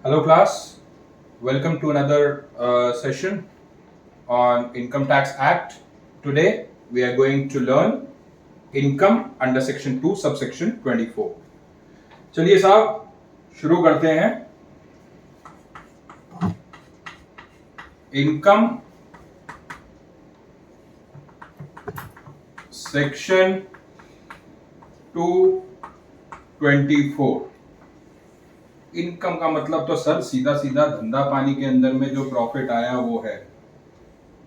Hello, class. Welcome to another session on Income Tax Act. Today, we are going to learn income under Section 2, subsection 24. चलिए साहब शुरू करते हैं. Income section 224. Income का मतलब तो सर सीधा सीधा धंधा पानी के अंदर में जो प्रॉफिट आया वो है.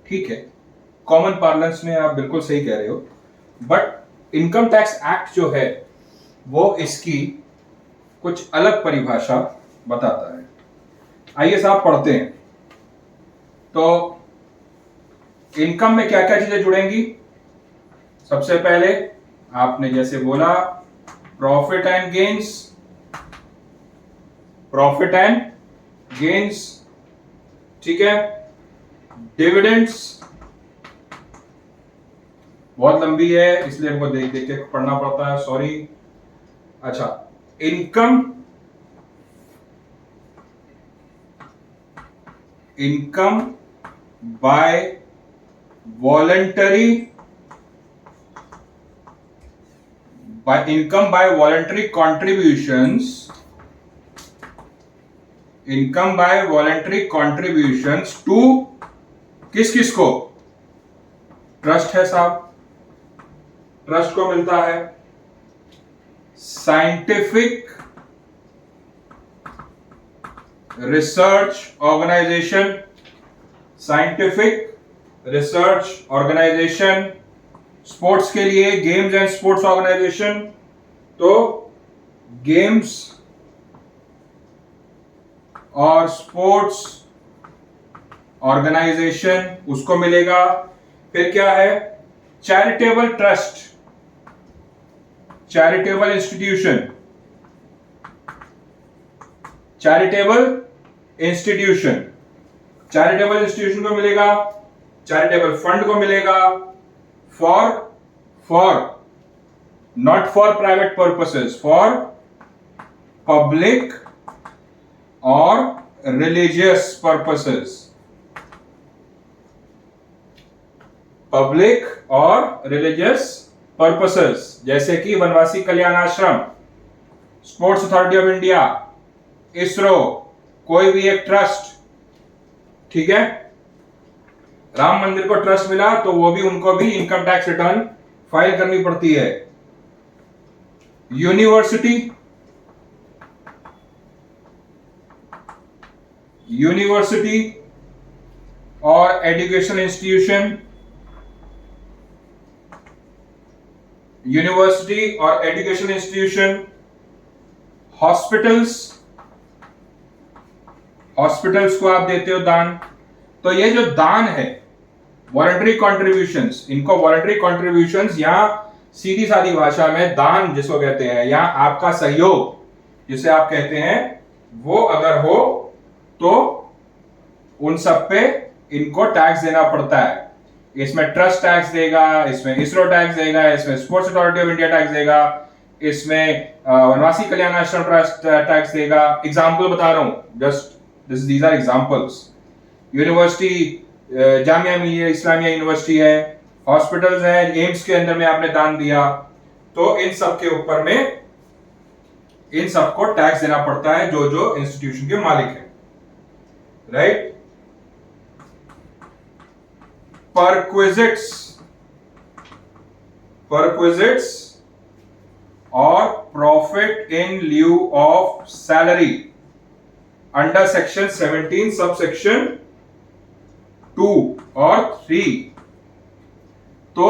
ठीक है, कॉमन पार्लेंस में आप बिल्कुल सही कह रहे हो, बट इनकम टैक्स एक्ट जो है वो इसकी कुछ अलग परिभाषा बताता है. आइए साहब पढ़ते हैं. तो इनकम में क्या क्या चीजें जुड़ेंगी? सबसे पहले आपने जैसे बोला प्रॉफिट एंड गेन्स, ठीक है. डिविडेंड्स बहुत लंबी है इसलिए हमको देख देख के पढ़ना पड़ता है, सॉरी. अच्छा, income by voluntary contributions to किस को? ट्रस्ट है साहब. ट्रस्ट को मिलता है साइंटिफिक रिसर्च ऑर्गेनाइजेशन, स्पोर्ट्स के लिए गेम्स एंड स्पोर्ट्स ऑर्गेनाइजेशन. तो गेम्स और स्पोर्ट्स ऑर्गेनाइजेशन उसको मिलेगा. फिर क्या है? चैरिटेबल ट्रस्ट, चैरिटेबल इंस्टीट्यूशन को मिलेगा. चैरिटेबल फंड को मिलेगा. Not for private purposes, for public और रिलीजियस पर्पसेस, जैसे कि Vanvasi Kalyan Ashram, sports authority of India, ISRO, कोई भी एक ट्रस्ट. ठीक है, राम मंदिर को ट्रस्ट मिला तो वो भी उनको भी इनकम टैक्स रिटर्न फाइल करनी पड़ती है. यूनिवर्सिटी और एजुकेशन इंस्टीट्यूशन, हॉस्पिटल्स को आप देते हो दान. तो ये जो दान है, वॉलंटरी कॉन्ट्रीब्यूशंस, इनको वॉलंटरी कॉन्ट्रीब्यूशंस या सीधी सादी भाषा में दान जिसको कहते हैं, या आपका सहयोग जिसे आप कहते हैं, वो अगर हो तो उन सब पे इनको टैक्स देना पड़ता है. इसमें ट्रस्ट टैक्स देगा, इसमें इसरो टैक्स देगा, इसमें sports authority of India tax देगा, इसमें वनवासी कल्याण आश्रम ट्रस्ट टैक्स देगा. एग्जाम्पल बता रहा हूं, just these are examples. University Jamia Millia Islamia university है, हॉस्पिटल्स है, एम्स के अंदर में आपने दान दिया, तो इन सब के ऊपर में इन सबको टैक्स देना पड़ता है जो इंस्टीट्यूशन के मालिक है. राइट. परक्विजिट्स और profit in lieu of salary under section 17 subsection 2 और 3. तो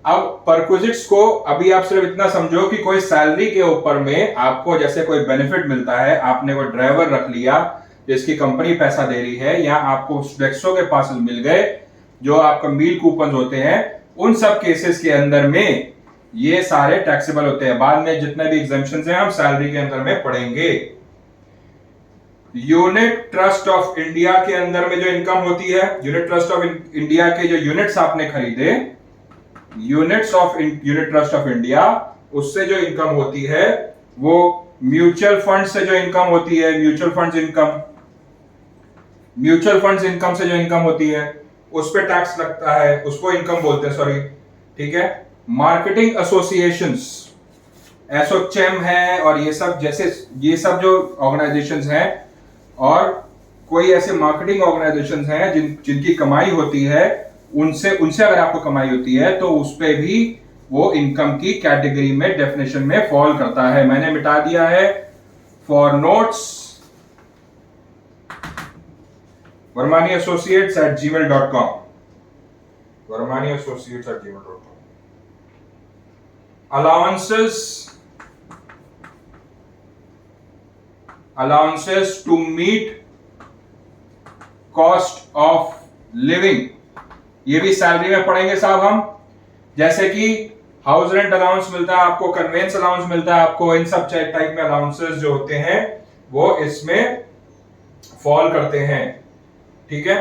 अब परक्विजिट्स को अभी आप सिर्फ इतना समझो कि कोई सैलरी के ऊपर में आपको जैसे कोई बेनिफिट मिलता है, आपने कोई ड्राइवर रख लिया जिसकी कंपनी पैसा दे रही है, या आपको डेक्सो के पार्सल मिल गए जो आपका मील कूपन होते हैं, उन सब केसेस के अंदर में ये सारे टैक्सेबल होते हैं. बाद में जितने भी एग्जेम्पशंस हैं हम सैलरी के अंदर में पढ़ेंगे. यूनिट ट्रस्ट ऑफ इंडिया के अंदर में जो इनकम होती है, यूनिट ट्रस्ट ऑफ इंडिया के जो यूनिट्स आपने खरीदे, यूनिट ट्रस्ट ऑफ इंडिया, उससे जो इनकम होती है वो म्यूचुअल फंड से जो इनकम होती है, म्यूचुअल फंड्स इनकम से जो इनकम होती है उस पे टैक्स लगता है, उसको इनकम बोलते हैं, सॉरी, ठीक है। मार्केटिंग एसोसिएशंस, एसोचेम है और ये सब, जैसे ये सब जो ऑर्गेनाइजेशंस हैं, और कोई ऐसे मार्केटिंग ऑर्गेनाइजेशंस हैं जिनकी कमाई होती है, उनसे अगर आपको कमाई होती है तो उस पे भी वो इनकम की कैटेगरी में, डेफिनेशन में फॉल करता है। मैंने मिटा दिया है for notes varmaniassociates@gmail.com, varmaniassociates@gmail.com। allowances to meet cost of living, ये भी सैलरी में पढ़ेंगे साहब हम। जैसे कि हाउस रेंट अलाउंस मिलता है आपको, कन्वेंस अलाउंस मिलता है आपको, इन सब टाइप में अलाउंसेस जो होते हैं वो इसमें फॉल करते हैं, ठीक है।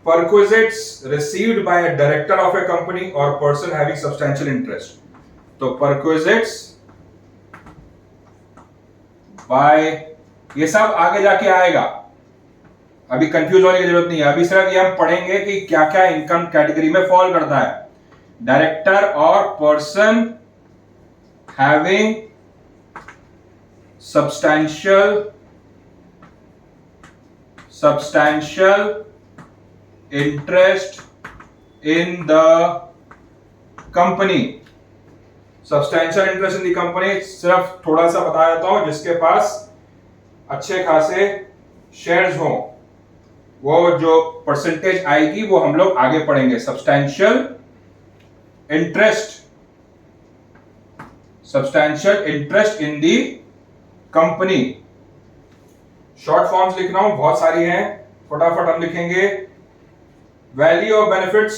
Perquisites received by a director of A company और पर्सन हैविंग सब्सटेंशियल इंटरेस्ट, तो परक्विजिट्स बाय, ये सब आगे जाके आएगा, अभी कंफ्यूज होने की जरूरत नहीं है। अभी सिर्फ ये हम पढ़ेंगे कि क्या क्या इनकम कैटेगरी में फॉल करता है। डायरेक्टर और person having substantial interest in the company. Substantial interest in the company सिर्फ थोड़ा सा बता देता हूं, जिसके पास अच्छे खासे शेयर्स हो, वो जो परसेंटेज आएगी वो हम लोग आगे पढ़ेंगे। Substantial interest in the company. Short forms लिख रहा हूं, बहुत सारी हैं, फटाफट हम लिखेंगे। वैल्यू ऑफ बेनिफिट्स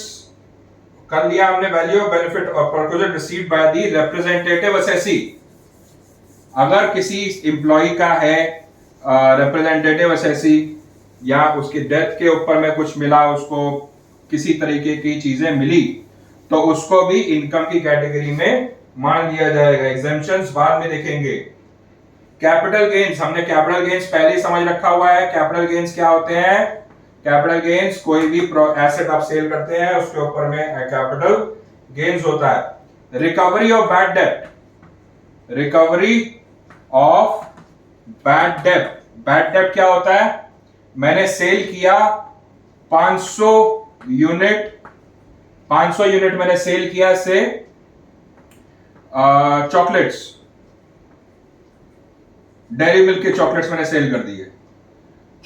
कर लिया हमने, वैल्यू ऑफ बेनिफिट और perquisite received by the representative assessee. अगर किसी एम्प्लॉय का है रिप्रेजेंटेटिव असेसी, या उसकी डेथ के ऊपर में कुछ मिला, उसको किसी तरीके की चीजें मिली, तो उसको भी इनकम की कैटेगरी में मान लिया जाएगा। एग्जेम्पशंस बाद में देखेंगे। कैपिटल गेन्स, हमने कैपिटल गेन्स पहले ही समझ रखा हुआ है। कैपिटल गेन्स क्या होते हैं? कैपिटल गेन्स कोई भी एसेट आप सेल करते हैं उसके ऊपर में कैपिटल गेन्स होता है। Recovery of bad debt, recovery of bad debt. Bad debt क्या होता है? मैंने सेल किया 500 यूनिट मैंने सेल किया से चॉकलेट्स, डेयरी मिल्क के चॉकलेट्स मैंने सेल कर दिए।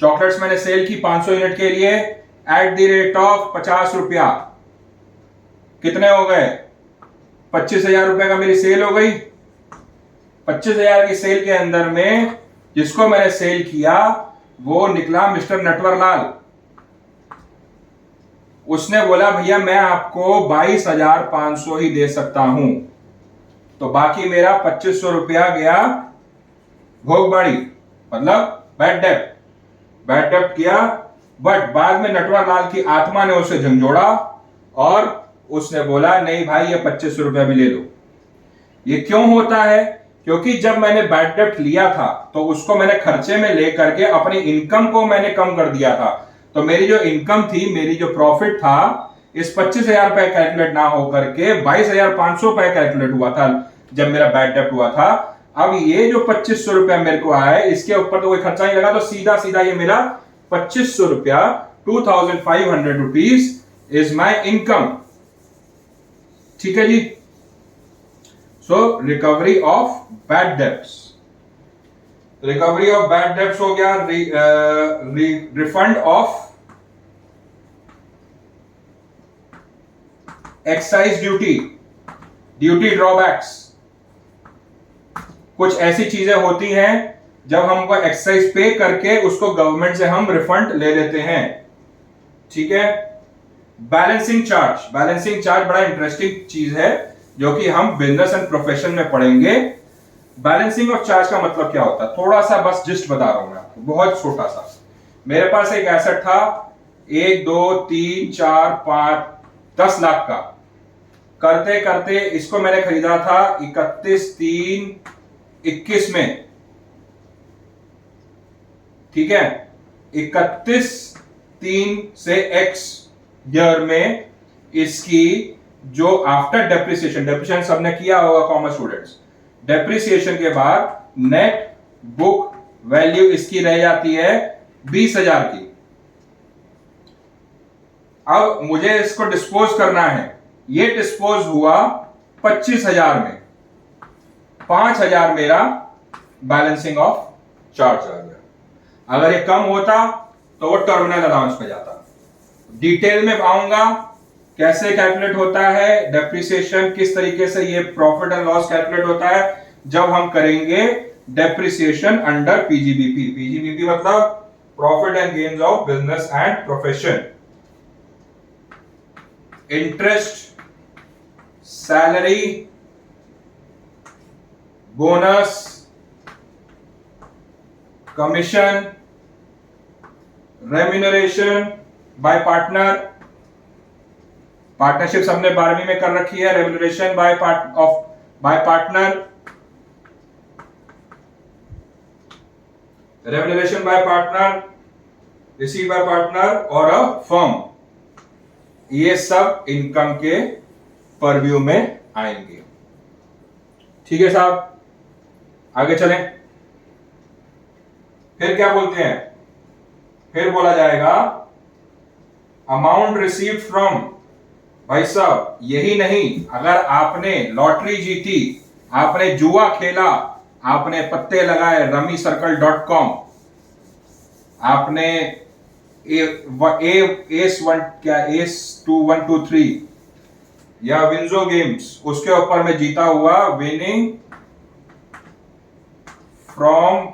चॉकलेट्स मैंने सेल की 500 यूनिट के लिए एट द रेट ऑफ 50 रुपया। कितने हो गए? 25,000 रुपए का मेरी सेल हो गई। 25,000 की सेल के अंदर में जिसको मैंने सेल किया वो निकला मिस्टर नटवरलाल। उसने बोला भैया मैं आपको 22,500 ही दे सकता हूं, तो बाकी मेरा 2,500 रुपया गया भोगबाड़ी, मतलब बैड डेट किया। बट बाद में नटवरलाल की आत्मा ने उसे झंझोड़ा और उसने बोला नहीं भाई ये 2,500 रुपया भी ले लो। ये क्यों होता है? क्योंकि जब मैंने बैड डेट लिया था तो उसको मैंने खर्चे में लेकर के अपनी इनकम को मैंने कम कर दिया था, तो मेरी जो इनकम थी, मेरी जो प्रॉफिट था, इस 25,000 रुपए कैलकुलेट ना होकर के 22,500 रुपए कैलकुलेट हुआ था जब मेरा बैड डेट हुआ था। अब ये जो 2,500 रुपया मेरे को आया, इसके ऊपर तो कोई खर्चा नहीं लगा, तो सीधा सीधा ये मेरा 2,500 रुपया 2,500 रुपीज इज माई इनकम। ठीक है जी। So recovery of bad debts, recovery of bad debts हो गया। Refund of excise duty drawbacks. कुछ ऐसी चीजें होती हैं जब हमको एक्साइज पे करके उसको गवर्नमेंट से हम रिफंड ले लेते हैं। ठीक है। बैलेंसिंग चार्ज बड़ा इंटरेस्टिंग चीज है जो कि हम बिजनेस एंड प्रोफेशन में पढ़ेंगे। बैलेंसिंग ऑफ चार्ज का मतलब क्या होता है? थोड़ा सा बस जिस्ट बता रहा हूं मैं आपको, बहुत छोटा सा। मेरे पास एक एसेट था 1 2 3 4 5 10 लाख का। करते करते इसको मैंने खरीदा था 31/3/21 में। ठीक है, 31/3 से एक्स ईयर में इसकी जो आफ्टर डेप्रिसिएशन सबने किया होगा कॉमर्स स्टूडेंट्स, डेप्रिसिएशन के बाद नेट बुक वैल्यू इसकी रह जाती है 20,000 की। अब मुझे इसको डिस्पोज करना है, ये डिस्पोज हुआ 25,000 में, 5,000 मेरा बैलेंसिंग ऑफ चार्ज आ गया। अगर ये कम होता तो वो टर्मिनल अलाउंस में जाता। डिटेल में आऊंगा कैसे कैलकुलेट होता है डेप्रिसिएशन, किस तरीके से ये प्रॉफिट एंड लॉस कैलकुलेट होता है जब हम करेंगे डेप्रिसिएशन अंडर पीजीबीपी। पीजीबीपी मतलब profit and gains of business and profession. Interest, salary, bonus, commission, remuneration bye partner, partnership हमने 12वीं में कर रखी है, remuneration bye partner, remuneration bye partner, receive by partner और अ फर्म, ये सब इनकम के परव्यू में आएंगे। ठीक है साहब, आगे चलें। फिर क्या बोलते हैं, फिर बोला जाएगा अमाउंट रिसीव्ड फ्रॉम, भाई साहब यही नहीं, अगर आपने लॉटरी जीती, आपने जुआ खेला, आपने पत्ते लगाए rummycircle.com, आपने एस 2123 या विंजो गेम्स उसके ऊपर में जीता हुआ, winning from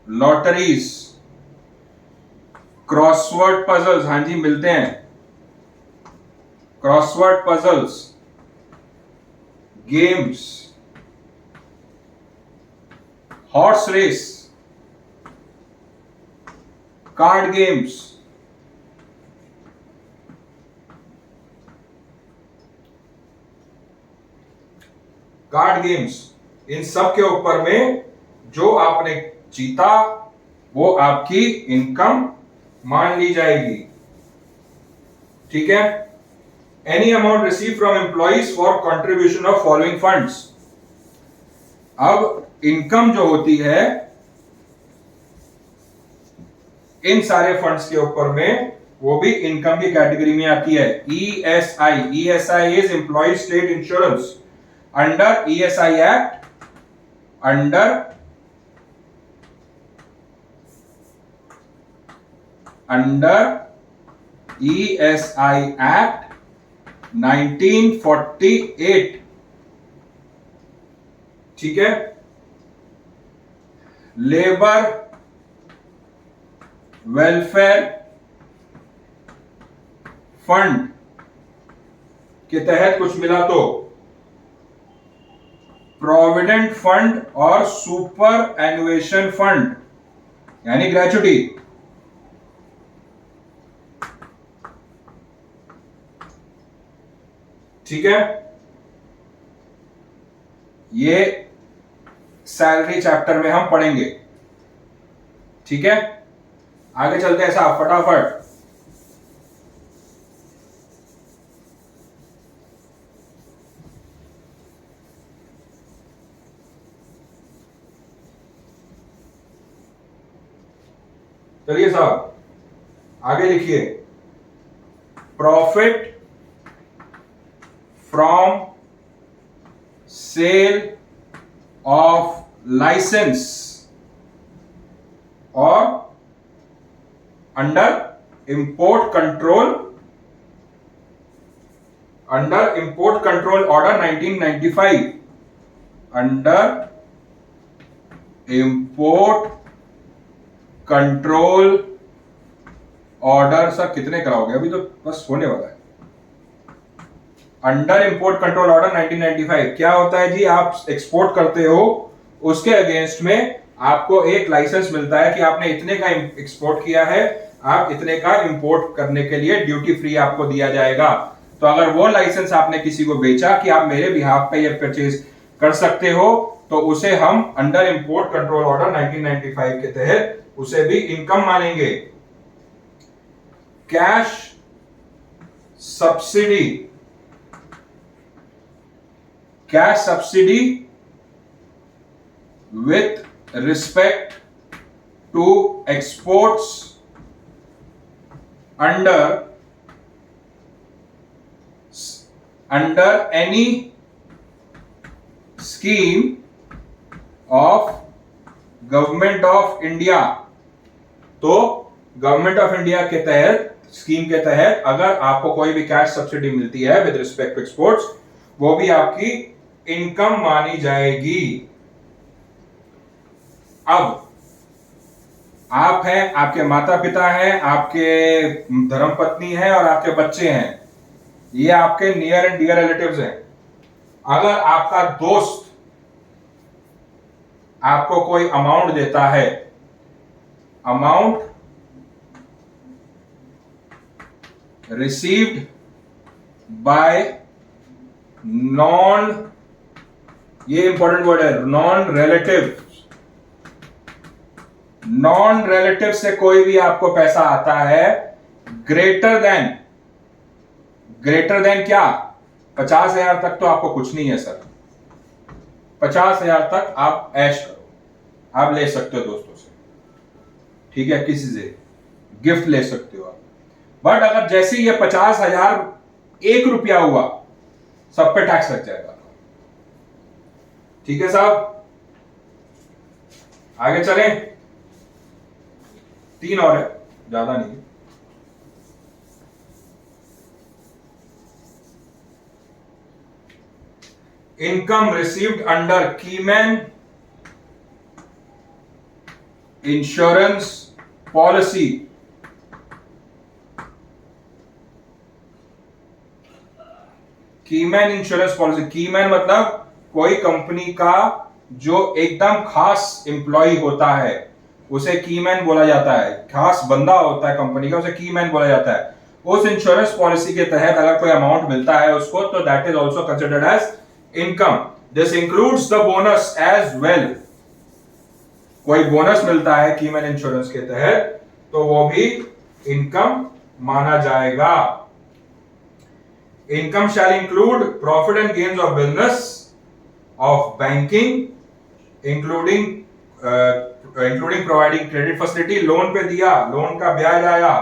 lotteries, crossword puzzles, हां जी मिलते हैं, crossword puzzles, games, horse race, card games, इन सब के ऊपर में जो आपने जीता वो आपकी इनकम मान ली जाएगी। ठीक है, any amount receive from employees for contribution of following funds. अब इनकम जो होती है इन सारे फंड्स के ऊपर में, वो भी इनकम की कैटेगरी में आती है। ESI is employ state insurance under ESI Act, under ESI Act 1948। ठीक है, लेबर वेलफेयर फंड के तहत कुछ मिला तो प्रोविडेंट फंड और सुपर एनुएशन फंड यानी ग्रेचुटी। ठीक है, ये सैलरी चैप्टर में हम पढ़ेंगे। ठीक है, आगे चलते हैं साहब फटाफट। चलिए साहब आगे लिखिए, profit from sale of license और under import control order 1995, under import control order. Sir कितने कराओगे, अभी तो बस होने वाला है। अंडर इंपोर्ट कंट्रोल ऑर्डर 1995 क्या होता है जी, आप एक्सपोर्ट करते हो, उसके अगेंस्ट में आपको एक लाइसेंस मिलता है कि आपने इतने का एक्सपोर्ट किया है, आप इतने का इंपोर्ट करने के लिए ड्यूटी फ्री आपको दिया जाएगा। तो अगर वो लाइसेंस आपने किसी को बेचा कि आप मेरे बिहाफ पे ये परचेज कर सकते हो, तो उसे हम अंडर इंपोर्ट कंट्रोल ऑर्डर 1995 के तहत उसे भी इनकम मानेंगे। Cash subsidy, cash subsidy with respect to exports under any scheme of Government of India. तो गवर्नमेंट ऑफ इंडिया के तहत, स्कीम के तहत अगर आपको कोई भी कैश सब्सिडी मिलती है विद रिस्पेक्ट टू एक्सपोर्ट्स, वो भी आपकी इनकम मानी जाएगी। अब आप हैं, आपके माता पिता हैं, आपके धर्मपत्नी हैं और आपके बच्चे हैं, ये आपके नियर एंड डियर रिलेटिव्स हैं। अगर आपका दोस्त आपको कोई अमाउंट देता है, अमाउंट रिसीव्ड बाय नॉन, ये इंपॉर्टेंट वर्ड है, नॉन रिलेटिव, नॉन रिलेटिव से कोई भी आपको पैसा आता है ग्रेटर देन क्या, 50,000 तक तो आपको कुछ नहीं है सर, 50,000 तक आप ऐश करो, आप ले सकते हो दोस्तों से, ठीक है, किसी से गिफ्ट ले सकते हो आप। बट अगर जैसे ये 50,000 ₹1 हुआ, सब पे टैक्स लग जाएगा। ठीक है साहब, आगे चलें, 3 और है, ज्यादा नहीं है। Income received under keyman insurance policy, keyman insurance policy, keyman मतलब कोई कंपनी का जो एकदम खास एम्प्लॉय होता है उसे कीमैन बोला जाता है, खास बंदा होता है कंपनी का, उसे कीमैन बोला जाता है। उस इंश्योरेंस पॉलिसी के तहत अगर कोई अमाउंट मिलता है उसको, तो that is also considered as income. This includes the bonus as well. कोई बोनस मिलता है कीमैन इंश्योरेंस के तहत तो वो भी इनकम माना जाएगा। Income shall include profit and gains of business, of banking, including providing credit facility, loan पे दिया, लोन का ब्याज आया,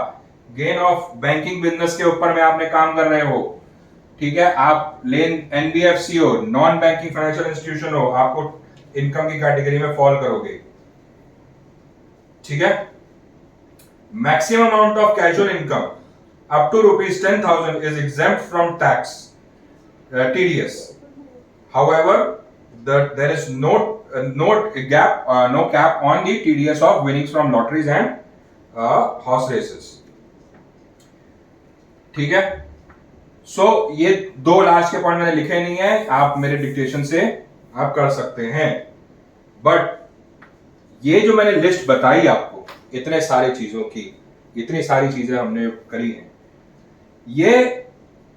गेन ऑफ बैंकिंग बिजनेस के ऊपर में आपने काम कर रहे हो, ठीक है, आप लेन एनबीएफसी हो, नॉन बैंकिंग फाइनेंशियल इंस्टीट्यूशन हो, आपको इनकम की कैटेगरी में फॉल करोगे। ठीक है, maximum amount of casual income up to ₹10,000 is exempt from tax TDS. However, there is no cap on the TDS of winnings from lotteries and horse races. ठीक है, सो ये 2 लास्ट के point मैंने लिखे नहीं है, आप मेरे डिक्टेशन से आप कर सकते हैं। बट ये जो मैंने लिस्ट बताई आपको, इतने सारी चीजों की, इतनी सारी चीजें हमने करी हैं, ये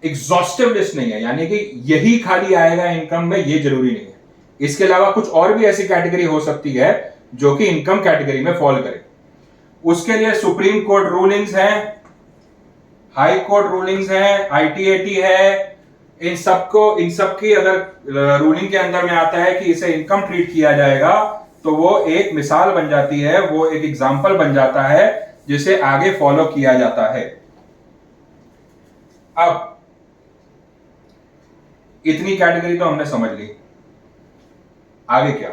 एग्जॉस्टिव लिस्ट नहीं है, यानी कि यही खाली आएगा इनकम में, ये जरूरी नहीं है। इसके अलावा कुछ और भी ऐसी कैटेगरी हो सकती है जो कि इनकम कैटेगरी में फॉल करे। उसके लिए सुप्रीम कोर्ट रूलिंग्स हैं, हाई कोर्ट रूलिंग्स हैं, ITAT है, इन सबकी अगर रूलिंग के अंदर में आता है कि इसे इनकम ट्रीट किया जाएगा, तो वो एक मिसाल बन जाती है, वो एक एग्जाम्पल बन जाता है जिसे आगे फॉलो किया जाता है। अब इतनी कैटेगरी तो हमने समझ ली, आगे क्या?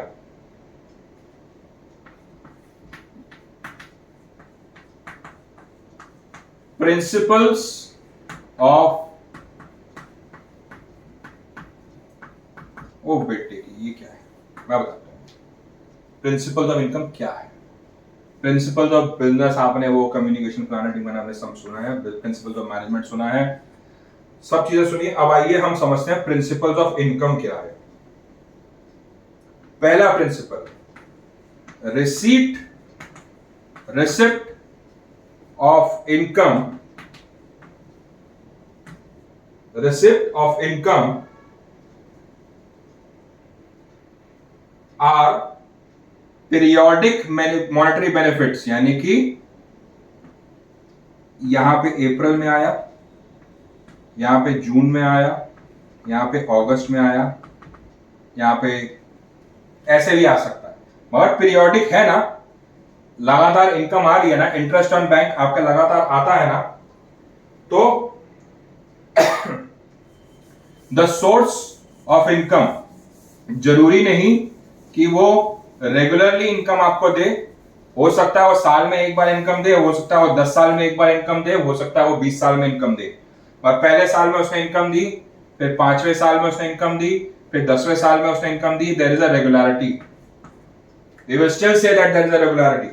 प्रिंसिपल्स ऑफ, ओ बेटे ये क्या है, मैं बताता हूं। प्रिंसिपल्स ऑफ इनकम क्या है? प्रिंसिपल्स ऑफ बिजनेस आपने वो कम्युनिकेशन प्लानिंग में आपने सब सुना है, प्रिंसिपल्स ऑफ मैनेजमेंट सुना है, सब चीजें सुनिए। अब आइए हम समझते हैं प्रिंसिपल्स ऑफ इनकम क्या है। पहला principle, receipt of income receipt of income are periodic monetary benefits, यानी कि यहां पे अप्रैल में आया, यहां पे जून में आया, यहां पे अगस्त में आया, यहां पे ऐसे भी आ सकता है, मगर पीरियोडिक है ना, लगातार इनकम आ रही है ना, इंटरेस्ट ऑन बैंक आपका लगातार आता है ना, तो द सोर्स ऑफ इनकम जरूरी नहीं कि वो रेगुलरली इनकम आपको दे, हो सकता है वो साल में एक बार इनकम दे, हो सकता है वो 10 साल में एक बार इनकम दे, हो सकता है वो 20 साल में इनकम दे, और पहले साल में उसने इनकम दी, फिर 5वें साल में उसने इनकम दी, फिर 10वें साल में उसने इनकम दी, there is a regularity, we will still say that there is a regularity.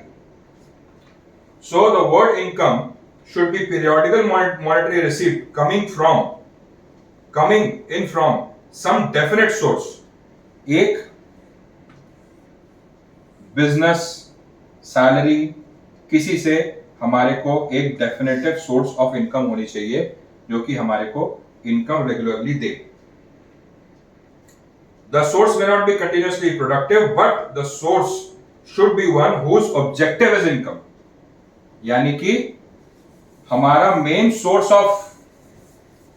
So the word income should be periodical monetary receipt coming in from some definite source. एक बिजनेस, सैलरी, किसी से हमारे को एक definitive source of income होनी चाहिए जो कि हमारे को income regularly they. The source may not be continuously productive, but the source should be one whose objective is income. यानी कि हमारा मेन सोर्स ऑफ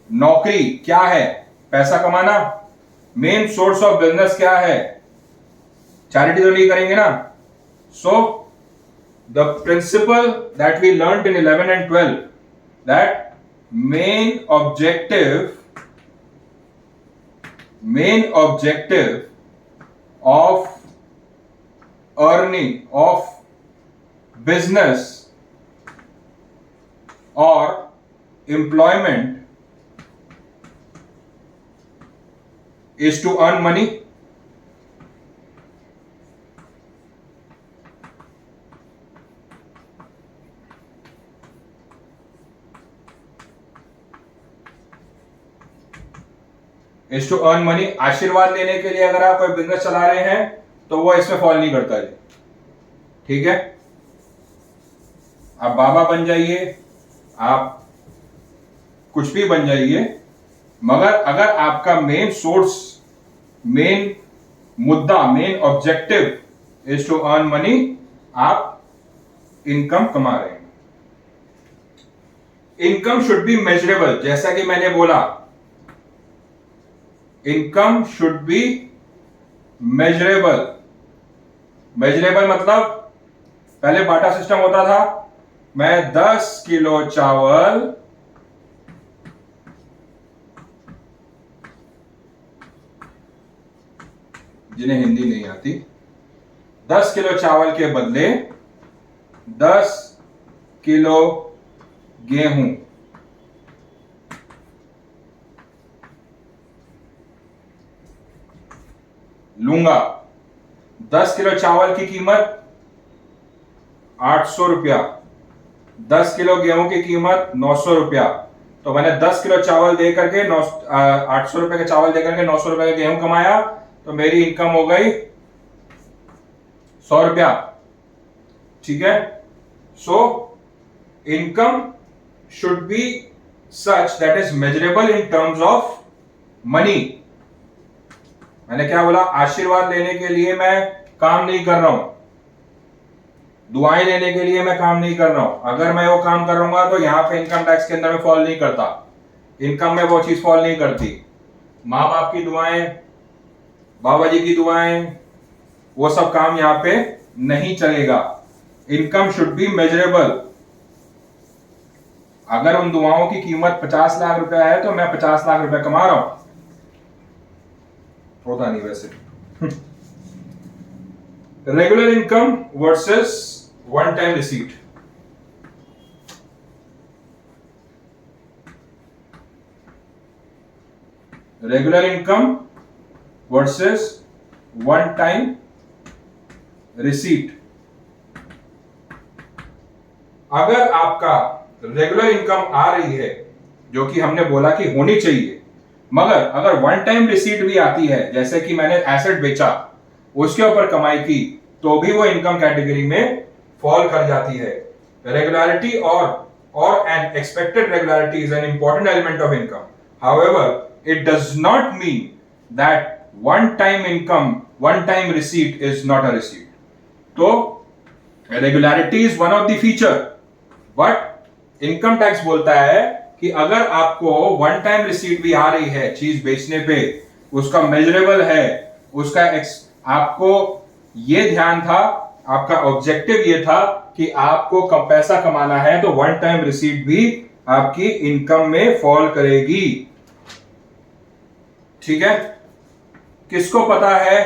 नौकरी क्या है? पैसा कमाना. मेन सोर्स ऑफ बिजनेस क्या है? चैरिटी तो नहीं करेंगे ना. So the principle that we learned in 11 and 12, that main objective of earning of business or employment is to earn money. is to earn money. आशीर्वाद लेने के लिए अगर आप कोई बिजनेस चला रहे हैं तो वो इसमें फॉल नहीं करता है. ठीक है, आप बाबा बन जाइए, आप कुछ भी बन जाइए, मगर अगर आपका मेन सोर्स, मेन मुद्दा, main objective is to earn money, आप इनकम कमा रहे हैं. Income should be measurable. जैसा कि मैंने बोला, income should be measurable. Measurable मतलब पहले बाटा सिस्टम होता था, मैं 10 किलो चावल जिन्हें हिंदी नहीं आती, 10 किलो चावल के बदले 10 किलो गेहूं लूंगा. 10 किलो चावल की कीमत 800 रुपया, 10 किलो गेहूं की कीमत 900 रुपया. तो मैंने 10 किलो चावल दे करके 800 रुपए का चावल दे करके 900 रुपए का गेहूं कमाया, तो मेरी इनकम हो गई 100 रुपया. ठीक है. So income should B such that is measurable in terms of money. मैंने क्या बोला? आशीर्वाद लेने के लिए मैं काम नहीं कर रहा हूं, दुआएं लेने के लिए मैं काम नहीं कर रहा हूं. अगर मैं वो काम कर रहा हूं तो यहां पे इनकम टैक्स के अंदर में फॉल नहीं करता. इनकम में वो चीज फॉल नहीं करती. माँ बाप की दुआएं, बाबा जी की दुआएं, वो सब काम यहां पे नहीं चलेगा. Income should be measurable. अगर उन दुआओं की कीमत 50 लाख रुपया है तो मैं 50 लाख रुपया कमा रहा हूं. होता नहीं वैसे. Regular income versus one time receipt. Regular income versus one time receipt. अगर आपका रेगुलर इनकम आ रही है, जो कि हमने बोला कि होनी चाहिए, मगर अगर वन टाइम रिसीट भी आती है, जैसे कि मैंने एसेट बेचा, उसके ऊपर कमाई की, तो भी वो इनकम कैटेगरी में फॉल कर जाती है. रेगुलरिटी और N expected regularity is an important element of income. However, it does not mean that one time income, one time receipt is not a receipt. तो regularity is one of the feature, but income tax बोलता है कि अगर आपको one time receipt भी आ रही है चीज बेचने पे, उसका मेजरेबल है, उसका आपको ये ध्यान था, आपका ऑब्जेक्टिव ये था कि आपको कम पैसा कमाना है, तो वन टाइम रिसीट भी आपकी इनकम में फॉल करेगी। ठीक है, किसको पता है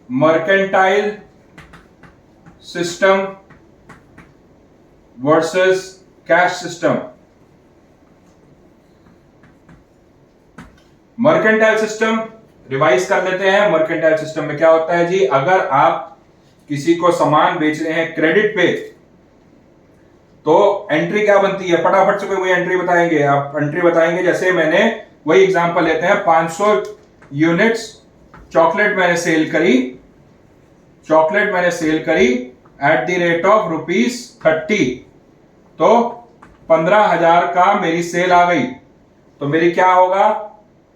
mercantile system versus cash system? Mercantile system revise कर लेते हैं। मर्केंटाइल सिस्टम में क्या होता है जी, अगर आप किसी को सामान बेच रहे हैं क्रेडिट पे, तो एंट्री क्या बनती है? फटाफट से कोई एंट्री बताएंगे, आप एंट्री बताएंगे। जैसे मैंने वही एग्जांपल लेते हैं, 500 यूनिट्स चॉकलेट मैंने सेल करी एट द रेट ऑफ ₹30, तो 15,000 का मेरी सेल आ गई। तो मेरी क्या होगा,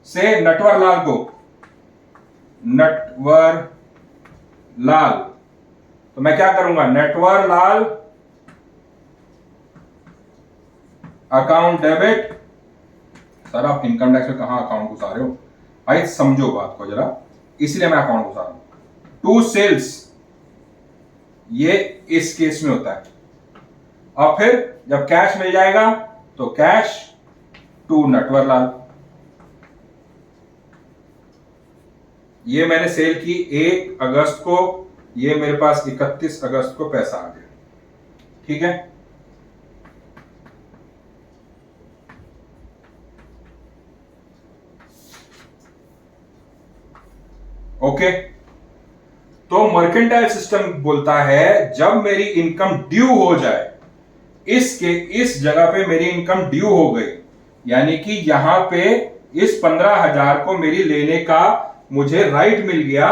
से नटवर लाल, तो मैं क्या करूंगा, Natwar Lal account debit. Sir आप इनकम टैक्स में कहां अकाउंट घुसा रहे हो भाई, समझो बात को जरा, इसलिए मैं अकाउंट घुसा रहा हूं। टू सेल्स, ये इस केस में होता है। और फिर जब कैश मिल जाएगा तो कैश टू नटवर लाल। ये मैंने सेल की 1 अगस्त को, ये मेरे पास 31 अगस्त को पैसा आ गया। ठीक है, ओके। तो मर्केंटाइल सिस्टम बोलता है जब मेरी इनकम ड्यू हो जाए, इस जगह पे मेरी इनकम ड्यू हो गई, यानी कि यहां पे इस 15,000 को मेरी लेने का मुझे राइट मिल गया,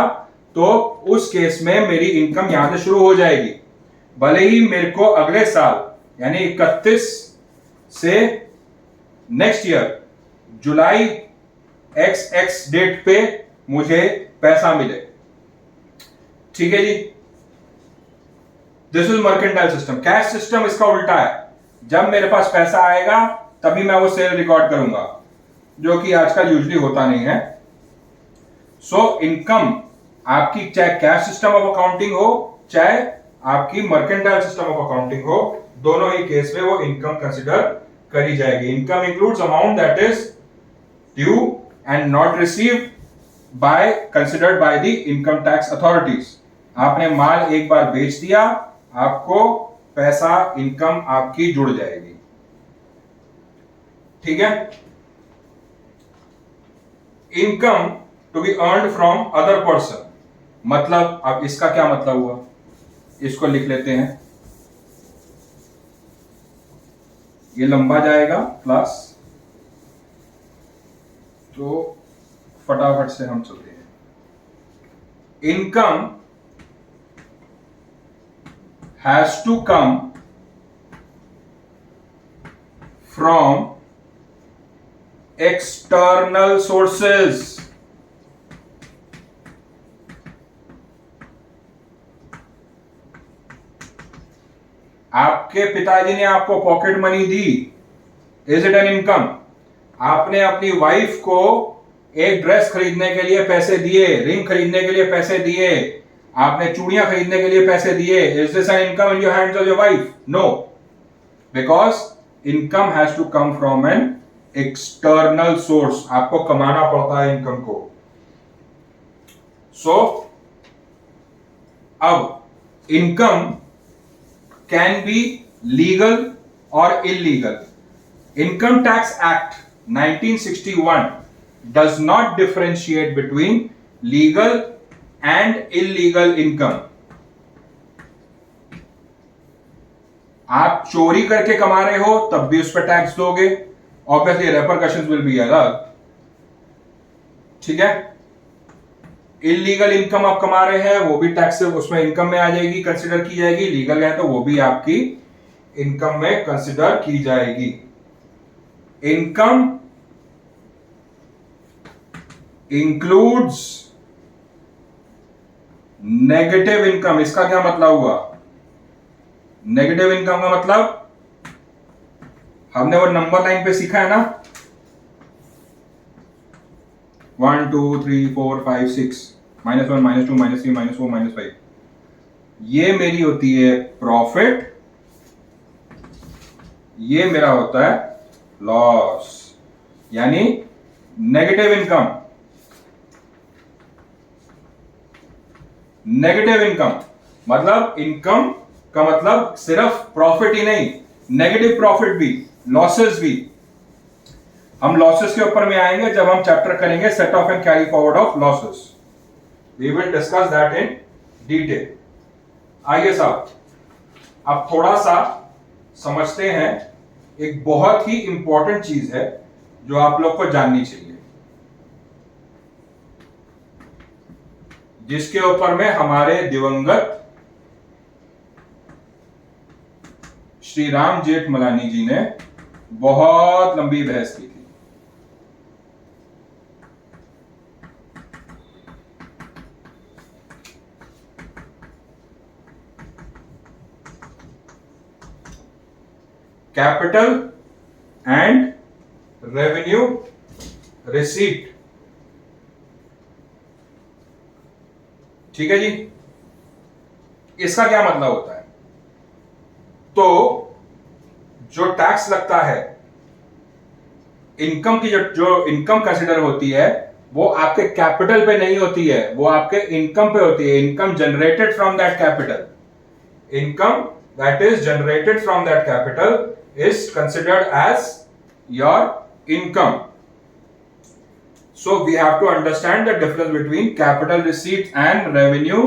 तो उस केस में मेरी इनकम यहां से शुरू हो जाएगी। भले ही मेरे को अगले साल यानी 31 से नेक्स्ट ईयर जुलाई XX डेट पे मुझे पैसा मिले। ठीक है जी, this is mercantile system. Cash system इसका उल्टा है, जब मेरे पास पैसा आएगा तभी मैं वो सेल रिकॉर्ड करूंगा, जो कि आजकल यूजुअली होता नहीं है। सो इनकम आपकी चाहे कैश सिस्टम ऑफ अकाउंटिंग हो, चाहे आपकी मर्केंटाइल सिस्टम ऑफ अकाउंटिंग हो, दोनों ही केस में वो इनकम कंसिडर करी जाएगी। Income includes amount that is due and not received by considered by the income tax authorities. आपने माल एक बार बेच दिया, आपको पैसा इनकम आपकी जुड़ जाएगी। ठीक है, income to be earned from other person, मतलब अब इसका क्या मतलब हुआ, इसको लिख लेते हैं। ये लंबा जाएगा क्लास, तो फटाफट से हम चलते हैं। Income has to come from external sources. आपके पिताजी ने आपको पॉकेट मनी दी, इज इट एन इनकम? आपने अपनी वाइफ को एक ड्रेस खरीदने के लिए पैसे दिए, रिंग खरीदने के लिए पैसे दिए, आपने चूड़ियां खरीदने के लिए पैसे दिए, is this an income in your hands of your wife? No, because income has to come from an external source. आपको कमाना पड़ता है इनकम को। सो अब इनकम कैन बी लीगल और illegal. Income tax act 1961 does not differentiate between legal and illegal income. आप चोरी करके कमा रहे हो तब भी उस पर टैक्स दोगे, ऑब्वियसली रेपरकशंस विल बी अलग। ठीक है, इलीगल इनकम आप कमा रहे हैं वो भी टैक्स उसमें इनकम में आ जाएगी, कंसिडर की जाएगी। लीगल है तो वो भी आपकी इनकम में कंसिडर की जाएगी। Income includes negative income. इसका क्या मतलब हुआ? नेगेटिव इनकम का मतलब हमने वो नंबर लाइन पे सीखा है ना, 1 2 3 4 5 6 -1 -2 -3 -4 -5, ये मेरी होती है प्रॉफिट, ये मेरा होता है लॉस। यानी नेगेटिव इनकम, नेगेटिव इनकम मतलब इनकम का मतलब सिर्फ प्रॉफिट ही नहीं, नेगेटिव प्रॉफिट भी, लॉसेस भी। हम लॉसेस के ऊपर में आएंगे जब हम चैप्टर करेंगे set off and carry forward of losses. We will discuss that in detail. आइए साहब, अब थोड़ा सा समझते हैं, एक बहुत ही इंपॉर्टेंट चीज है जो आप लोग को जाननी चाहिए, जिसके ऊपर में हमारे दिवंगत श्री राम जेठमलानी जी ने बहुत लंबी बहस की थी। Capital and revenue receipt. ठीक है जी, इसका क्या मतलब होता है? तो जो टैक्स लगता है, इनकम की जो इनकम कंसिडर होती है वो आपके कैपिटल पे नहीं होती है, वो आपके इनकम पे होती है। Income generated from that capital, income that is generated from that capital is considered as your income. So we have to understand the difference between capital receipts and revenue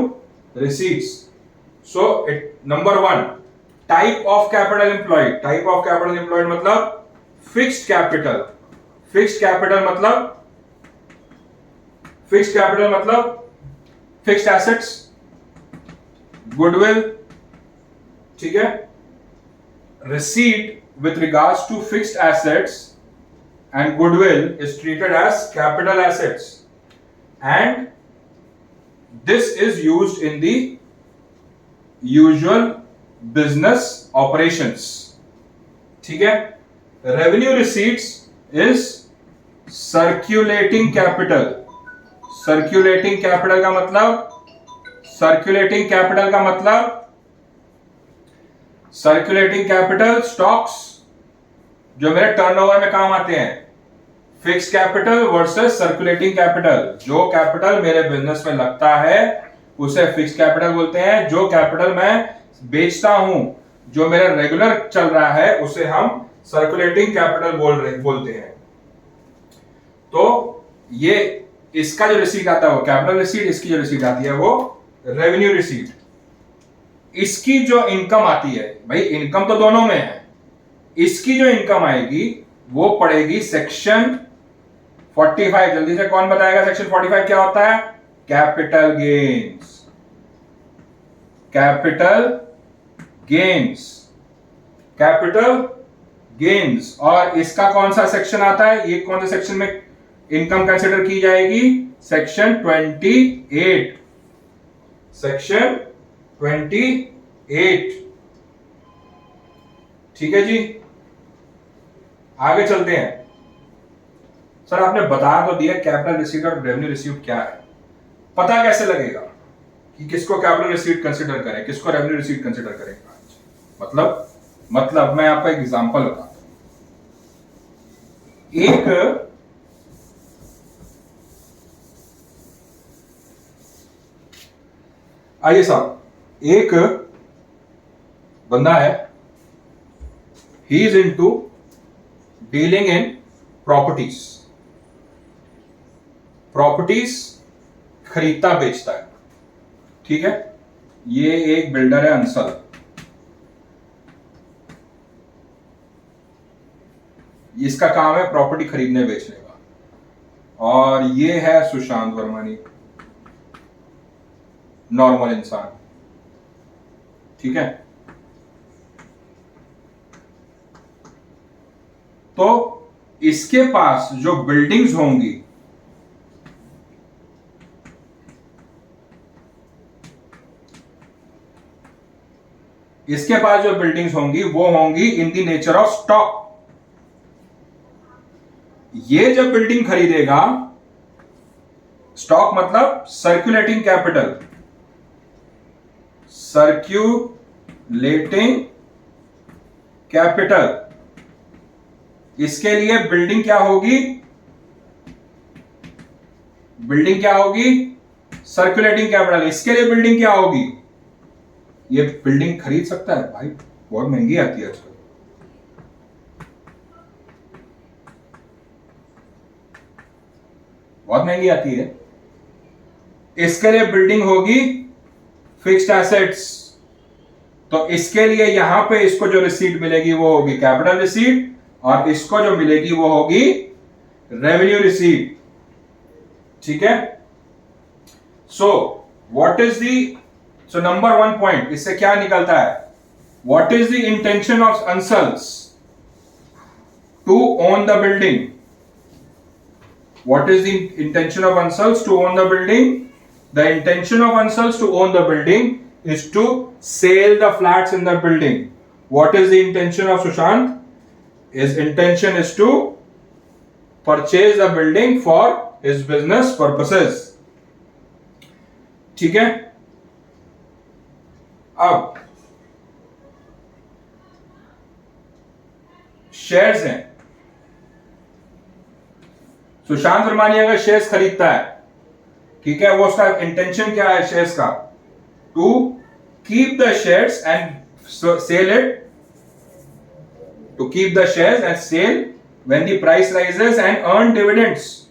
receipts. So number one, type of capital employed. Type of capital employed मतलब fixed capital. Fixed capital मतलब fixed assets, goodwill, ठीक है। Receipt with regards to fixed assets and goodwill is treated as capital assets, and this is used in the usual business operations. ठीक है। Revenue receipts is circulating capital. Circulating capital का मतलब circulating capital stocks जो मेरे turnover में काम आते हैं। Fixed capital versus circulating capital. जो कैपिटल मेरे बिजनेस में लगता है उसे फिक्स्ड कैपिटल बोलते हैं। जो कैपिटल मैं बेचता हूं, जो मेरा रेगुलर चल रहा है, उसे हम सर्कुलेटिंग कैपिटल बोलते हैं। तो ये इसका जो रिसीट आता है वो कैपिटल रिसीट, इसकी जो रिसीट आती है वो रेवेन्यू रिसीट। इसकी जो इनकम आती है, भाई इनकम तो दोनों में है, इसकी जो इनकम आएगी वो पड़ेगी सेक्शन 45। जल्दी से कौन बताएगा सेक्शन 45 क्या होता है? Capital gains. Capital gains, capital gains. और इसका कौन सा सेक्शन आता है? ये कौन सा सेक्शन में इनकम कंसिडर की जाएगी? सेक्शन 28। सेक्शन 28। ठीक है जी, आगे चलते हैं। सर आपने बता तो दिया कैपिटल रिसीट और रेवेन्यू रिसीट क्या है, पता कैसे लगेगा कि किसको कैपिटल रिसीट कंसिडर करें, किसको रेवेन्यू रिसीट कंसिडर करें? मतलब मैं आपको एक एग्जांपल बताता हूं। एक आइए साहब, एक बंदा है, he is into dealing in properties. Properties खरीदता बेचता है, ठीक है। ये एक बिल्डर है अंसल, इसका काम है प्रॉपर्टी खरीदने बेचने का। और ये है सुशांत वर्मानी, नॉर्मल इंसान, ठीक है। तो इसके पास जो बिल्डिंग्स होंगी इसके पास जो बिल्डिंग्स होंगी वो होंगी in the nature of stock. ये जब बिल्डिंग खरीदेगा, स्टॉक मतलब सर्कुलेटिंग कैपिटल, सर्क्यूलेटिंग कैपिटल, इसके लिए बिल्डिंग क्या होगी? बिल्डिंग क्या होगी? Circulating capital. इसके लिए बिल्डिंग क्या होगी? ये बिल्डिंग खरीद सकता है भाई? बहुत महंगी आती है आजकल। बहुत महंगी आती है। इसके लिए बिल्डिंग होगी फिक्स्ड एसेट्स। तो इसके लिए यहां पे इसको जो रिसीट मिलेगी वो होगी कैपिटल रिसीट, और इसको जो मिलेगी वो होगी रेवेन्यू रिसीट। ठीक है। So what is the, so number 1 point इससे क्या निकलता है? What is the intention of Ansals to own the building? What is the intention of Ansals to own the building? The intention of Ansals to own the building is to sell the flats in the building. What is the intention of Sushant? His intention is to purchase the building for his business purposes. ठीक है। अब shares हैं। सुशांत वर्मानी अगर shares खरीदता है, ठीक है, वो उसका इंटेंशन क्या है शेयर्स का? To keep the shares and sell it, to keep the shares and sell when the price rises and earn dividends.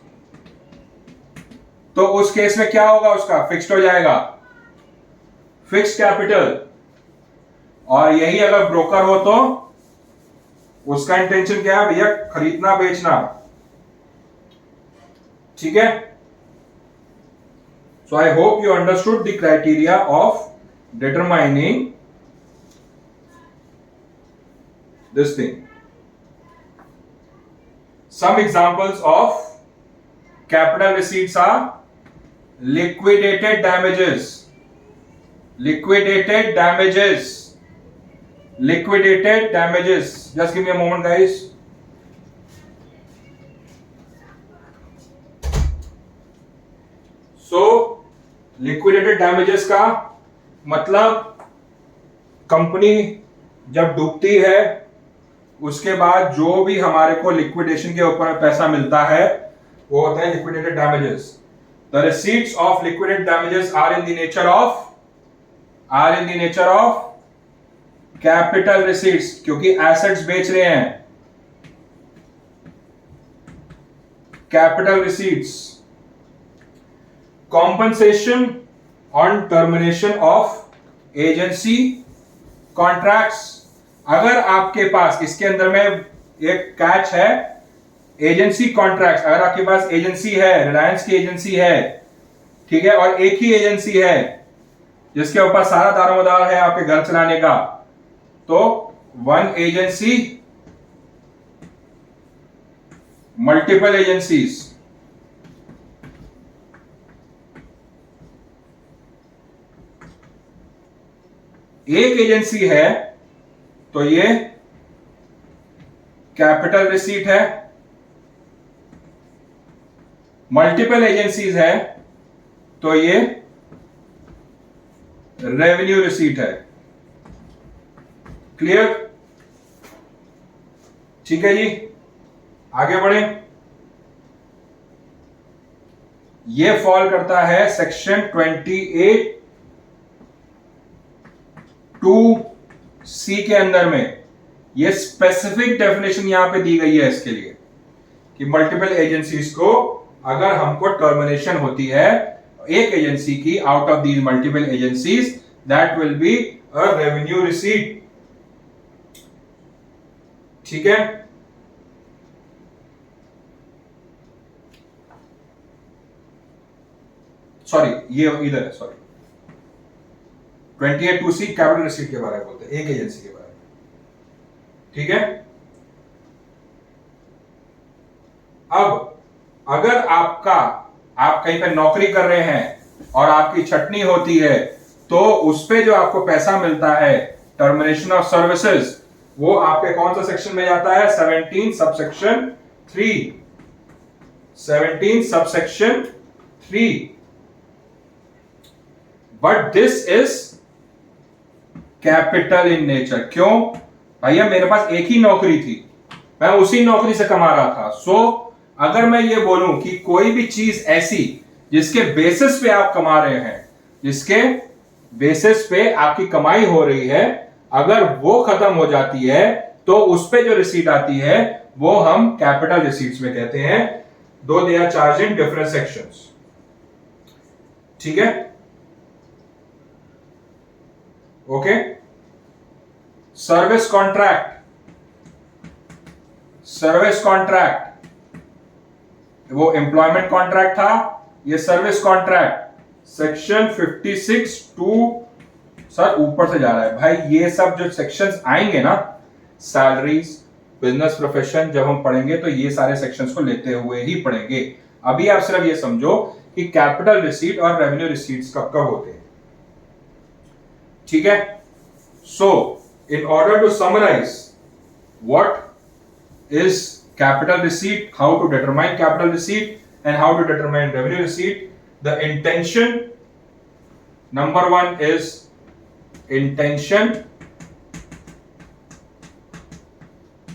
तो उस केस में क्या होगा? उसका फिक्स्ड हो जाएगा, फिक्स्ड कैपिटल। और यही अगर ब्रोकर हो तो उसका इंटेंशन क्या है भैया? खरीदना बेचना। ठीक है। So I hope you understood the criteria of determining this thing. Some examples of capital receipts are liquidated damages, liquidated damages, liquidated damages. Just give me a moment guys. So liquidated damages का मतलब company जब डूबती है उसके बाद जो भी हमारे को लिक्विडेशन के ऊपर पैसा मिलता है वो होता है liquidated damages. The receipts of liquidated damages are in the nature of capital receipts, क्योंकि assets बेच रहे हैं। Capital receipts. Compensation on termination of agency contracts. अगर आपके पास इसके अंदर में एक कैच है, एजेंसी कॉन्ट्रैक्ट। अगर आपके पास एजेंसी है, रिलायंस की एजेंसी है, ठीक है, और एक ही एजेंसी है जिसके ऊपर सारा दारोमदार है आपके घर चलाने का, तो वन एजेंसी मल्टीपल एजेंसीज। एक एजेंसी है तो ये कैपिटल रिसीट है, मल्टीपल एजेंसीज है तो ये रेवेन्यू रिसीट है। क्लियर? ठीक है जी, आगे बढ़े। ये फॉल करता है सेक्शन 28 2C के अंदर में। ये स्पेसिफिक डेफिनेशन यहां पे दी गई है इसके लिए कि मल्टीपल एजेंसीज को अगर हमको टर्मिनेशन होती है एक एजेंसी की, out of these multiple agencies, that will be a revenue receipt. ठीक है। सॉरी, ये इधर है, सॉरी, 28 2C कैपिटल रिसीट के बारे में बोलते हैं, एक एजेंसी के बारे में। ठीक है। अब अगर आप कहीं पे नौकरी कर रहे हैं और आपकी छटनी होती है तो उस पे जो आपको पैसा मिलता है टर्मिनेशन ऑफ सर्विसेज, वो आपके कौन सा सेक्शन में जाता है? 17 subsection 3, 17 subsection 3। But this is capital in nature. क्यों भैया? मेरे पास एक ही नौकरी थी, मैं उसी नौकरी से कमा रहा था। सो अगर मैं ये बोलूं कि कोई भी चीज ऐसी जिसके बेसिस पे आप कमा रहे हैं, जिसके बेसिस पे आपकी कमाई हो रही है, अगर वो खत्म हो जाती है तो उस पे जो रिसीट आती है वो हम कैपिटल रिसीट्स में कहते हैं, though they are charge in different sections. ठीक है, okay. Service contract, service contract वो एम्प्लॉयमेंट कॉन्ट्रैक्ट था, ये सर्विस कॉन्ट्रैक्ट सेक्शन 56(2) सर ऊपर से जा रहा है भाई। ये सब जो सेक्शंस आएंगे ना, सैलरीज, बिजनेस प्रोफेशन, जब हम पढ़ेंगे तो ये सारे सेक्शंस को लेते हुए ही पढ़ेंगे। अभी आप सिर्फ ये समझो कि कैपिटल रिसीट और रेवेन्यू रिसीट्स कब कब होते हैं। ठीक है, so in order to summarize what is capital receipt, how to determine capital receipt and how to determine revenue receipt, the intention, number one is intention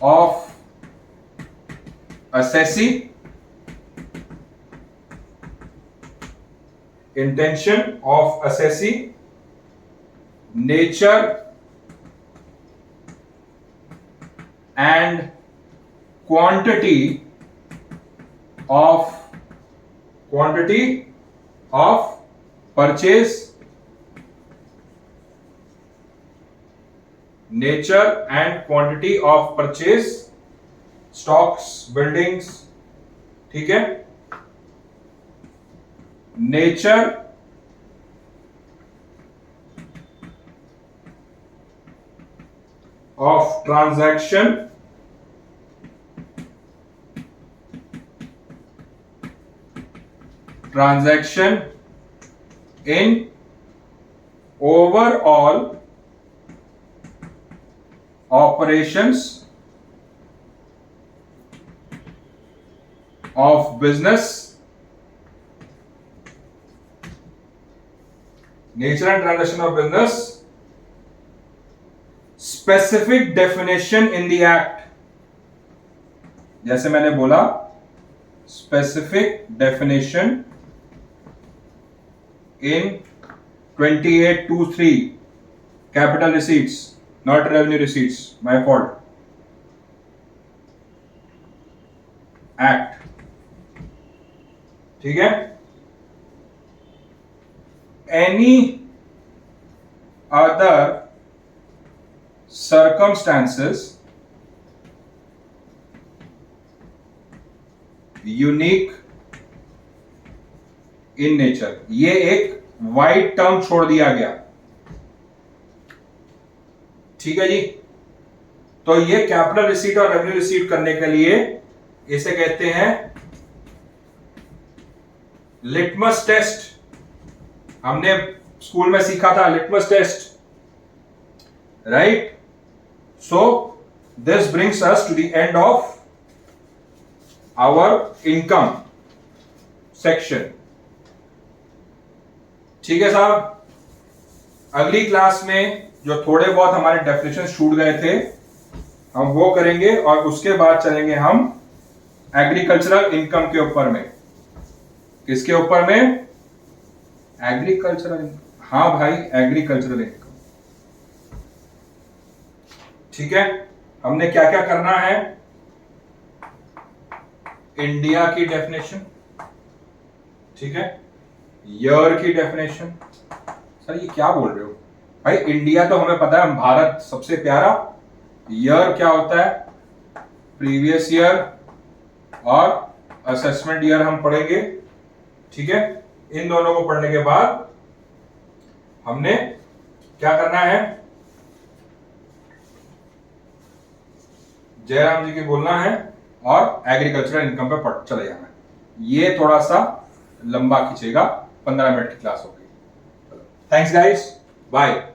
of assessee, intention of assessee, nature and quantity of purchase, nature and quantity of purchase, stocks, buildings, ठीक है, nature of transaction, transaction in overall operations of business, nature and transaction of business, specific definition in the act, जैसे मैंने बोला specific definition in 28(2)(3) capital receipts, not revenue receipts, my fault, act। ठीक है, any other circumstances unique in nature, ये एक wide term छोड़ दिया गया। ठीक है जी, तो ये कैपिटल रिसीट और रेवेन्यू रिसीट करने के लिए इसे कहते हैं लिटमस टेस्ट। हमने स्कूल में सीखा था litmus test, right? So this brings us to the end of our income section. ठीक है साहब, अगली क्लास में जो थोड़े बहुत हमारे डेफिनेशन छूट गए थे हम वो करेंगे, और उसके बाद चलेंगे हम एग्रीकल्चरल इनकम के ऊपर में। किसके ऊपर में? एग्रीकल्चरल। हाँ भाई, एग्रीकल्चरल इनकम। ठीक है, हमने क्या क्या करना है? इंडिया की डेफिनेशन, ठीक है, ईयर की डेफिनेशन। सर ये क्या बोल रहे हो भाई? इंडिया तो हमें पता है, भारत सबसे प्यारा। ईयर क्या होता है? प्रीवियस ईयर और असेसमेंट ईयर हम पढ़ेंगे। ठीक है, इन दोनों को पढ़ने के बाद हमने क्या करना है? जयराम जी की बोलना है और एग्रीकल्चरल इनकम पे पढ़ चले जाना है। ये थोड़ा सा लंबा खींचेगा, 15 मिनट की क्लास होगी। Thanks guys, bye.